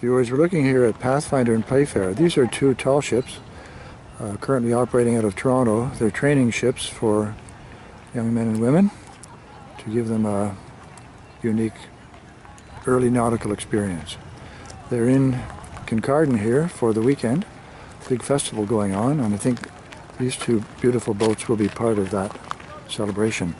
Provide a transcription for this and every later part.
Viewers, we're looking here at Pathfinder and Playfair. These are two tall ships currently operating out of Toronto. They're training ships for young men and women to give them a unique early nautical experience. They're in Kincardine here for the weekend. Big festival going on, and I think these two beautiful boats will be part of that celebration.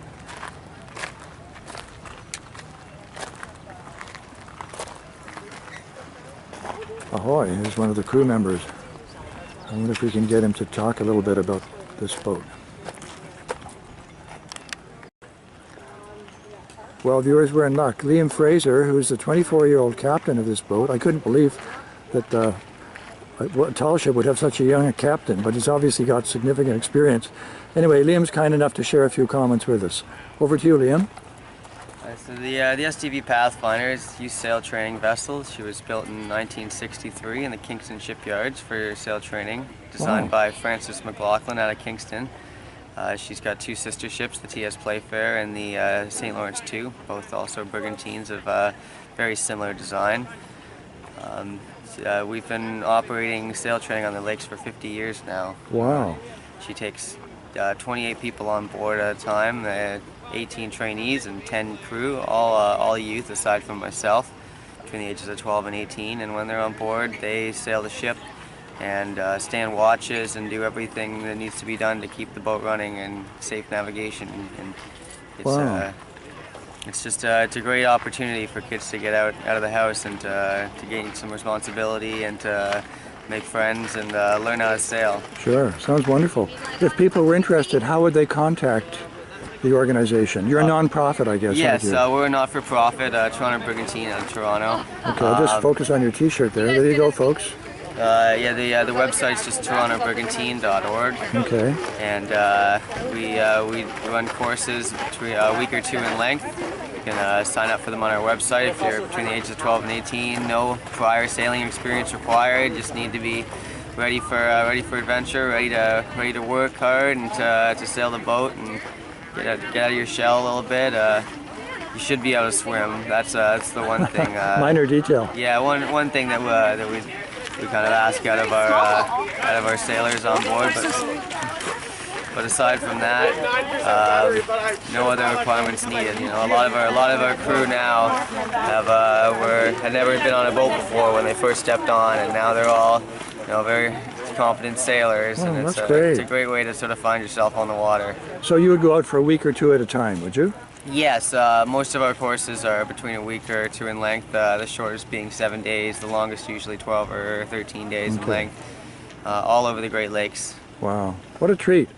Ahoy, here's one of the crew members. I wonder if we can get him to talk a little bit about this boat. Well, viewers, we're in luck. Liam Fraser, who's the 24-year-old captain of this boat. I couldn't believe that a tall ship would have such a young captain, but he's obviously got significant experience. Anyway, Liam's kind enough to share a few comments with us. Over to you, Liam. So the STV Pathfinder is a youth sail training vessel. She was built in 1963 in the Kingston shipyards for sail training, designed by Francis McLaughlin out of Kingston. She's got two sister ships, the TS Playfair and the St. Lawrence II, both also Brigantines of very similar design. We've been operating sail training on the lakes for 50 years now. Wow. She takes 28 people on board at a time, 18 trainees and 10 crew, all youth aside from myself, between the ages of 12 and 18. And when they're on board, they sail the ship and stand watches and do everything that needs to be done to keep the boat running and safe navigation. And it's, wow. It's just it's a great opportunity for kids to get out of the house and to gain some responsibility and to make friends and learn how to sail. Sure, sounds wonderful. If people were interested, how would they contact the organization? You're a non-profit, I guess. Yes, we're a not-for-profit, Toronto Brigantine out of Toronto. Okay, I'll just focus on your t-shirt there. There you go, folks. Yeah, the website's just torontobrigantine.org. Okay. And we run courses between a week or two in length. You can sign up for them on our website if you're between the ages of 12 and 18. No prior sailing experience required. Just need to be ready for adventure, ready to work hard and to sail the boat and get out of your shell a little bit. You should be able to swim. That's the one thing. Minor detail. Yeah, one thing that we kind of ask out of our sailors on board, but aside from that, no other requirements needed. You know, a lot of our crew now had never been on a boat before when they first stepped on, and now they're all very competent sailors, and it's a great way to sort of find yourself on the water. So you would go out for a week or two at a time, would you? Yes, most of our courses are between a week or two in length, the shortest being 7 days, the longest usually 12 or 13 days in length, all over the Great Lakes. Wow, what a treat.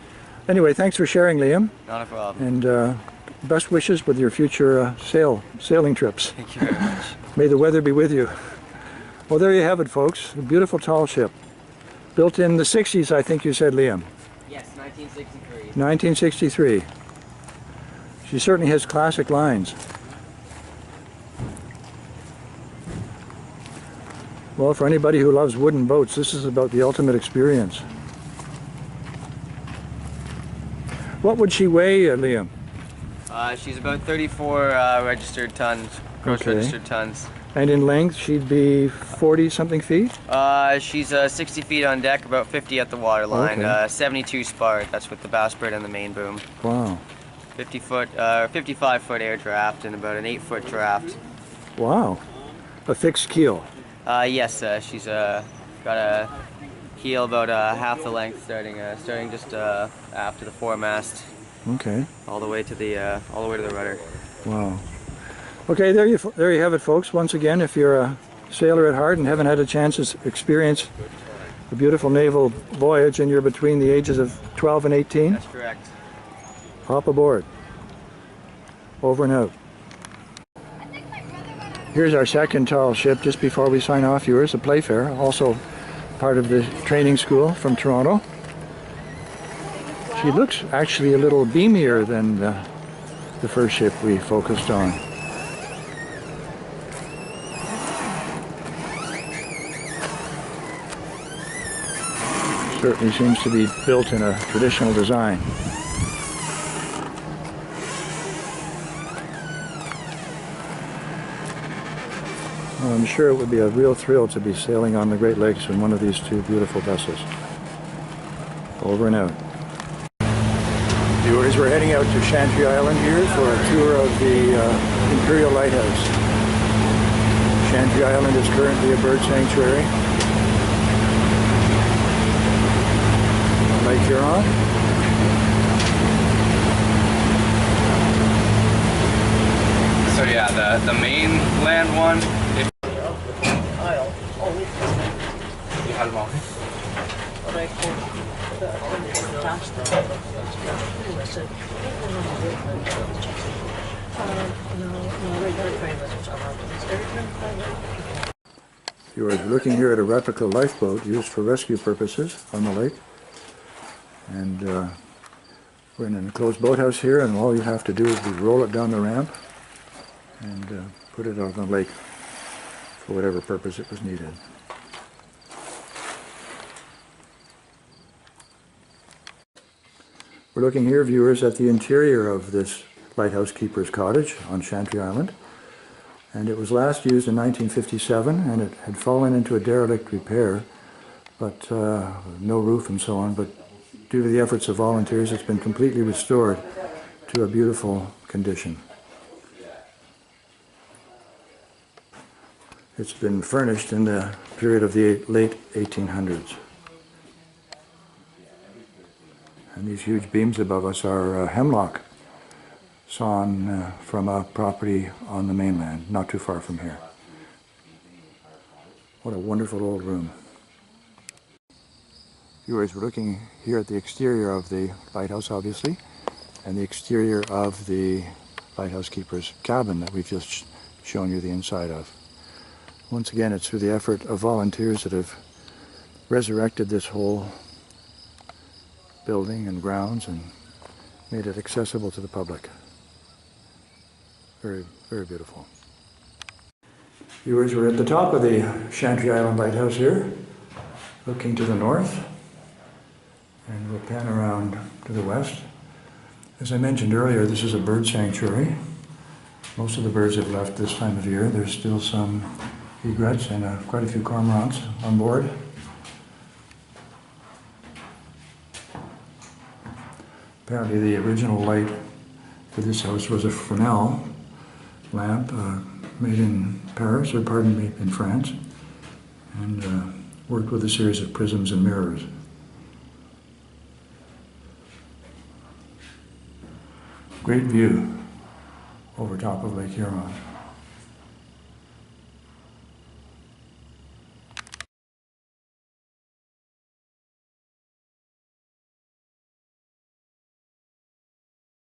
Anyway, thanks for sharing, Liam. Not a problem. And best wishes with your future sailing trips. Thank you very much. May the weather be with you. Well, there you have it, folks. A beautiful tall ship. Built in the 60s, I think you said, Liam. Yes, 1963. 1963. She certainly has classic lines. Well, for anybody who loves wooden boats, this is about the ultimate experience. What would she weigh, Liam? She's about 34 registered tons, gross registered tons. And in length, she'd be 40-something feet? She's 60 feet on deck, about 50 at the waterline. 72 spar, that's with the bowsprit and the main boom. Wow. 55-foot air draft and about an 8-foot draft. Wow. A fixed keel? Yes, she's got a keel about half the length, starting just after the foremast. Okay. All the way to the rudder. Wow. Okay, there you have it, folks. Once again, if you're a sailor at heart and haven't had a chance to experience a beautiful naval voyage and you're between the ages of 12 and 18, that's correct. Hop aboard. Over and out. Here's our second tall ship just before we sign off, viewers, the Playfair, also part of the training school from Toronto. She looks actually a little beamier than the first ship we focused on. Certainly seems to be built in a traditional design. Well, I'm sure it would be a real thrill to be sailing on the Great Lakes in one of these two beautiful vessels. Over and out. Viewers, we're heading out to Chantry Island here for a tour of the Imperial Lighthouse. Chantry Island is currently a bird sanctuary. Lake Huron. So yeah, the mainland one. You are looking here at a replica lifeboat used for rescue purposes on the lake. And we're in an enclosed boathouse here, and all you have to do is roll it down the ramp and put it on the lake for whatever purpose it was needed. We're looking here, viewers, at the interior of this lighthouse keeper's cottage on Chantry Island. And it was last used in 1957, and it had fallen into a derelict repair, but no roof and so on. But due to the efforts of volunteers, it's been completely restored to a beautiful condition. It's been furnished in the period of the late 1800s. And these huge beams above us are hemlock sawn from a property on the mainland, not too far from here. What a wonderful old room. Viewers, we're looking here at the exterior of the lighthouse, obviously, and the exterior of the lighthouse keeper's cabin that we've just shown you the inside of. Once again, it's through the effort of volunteers that have resurrected this whole building and grounds and made it accessible to the public. Very, very beautiful. Viewers, we're at the top of the Chantry Island Lighthouse here, looking to the north, and we'll pan around to the west. As I mentioned earlier, this is a bird sanctuary. Most of the birds have left this time of year. There's still some egrets and quite a few cormorants on board. Apparently the original light for this house was a Fresnel lamp made in Paris, or pardon me, in France, and worked with a series of prisms and mirrors. Great view over top of Lake Huron.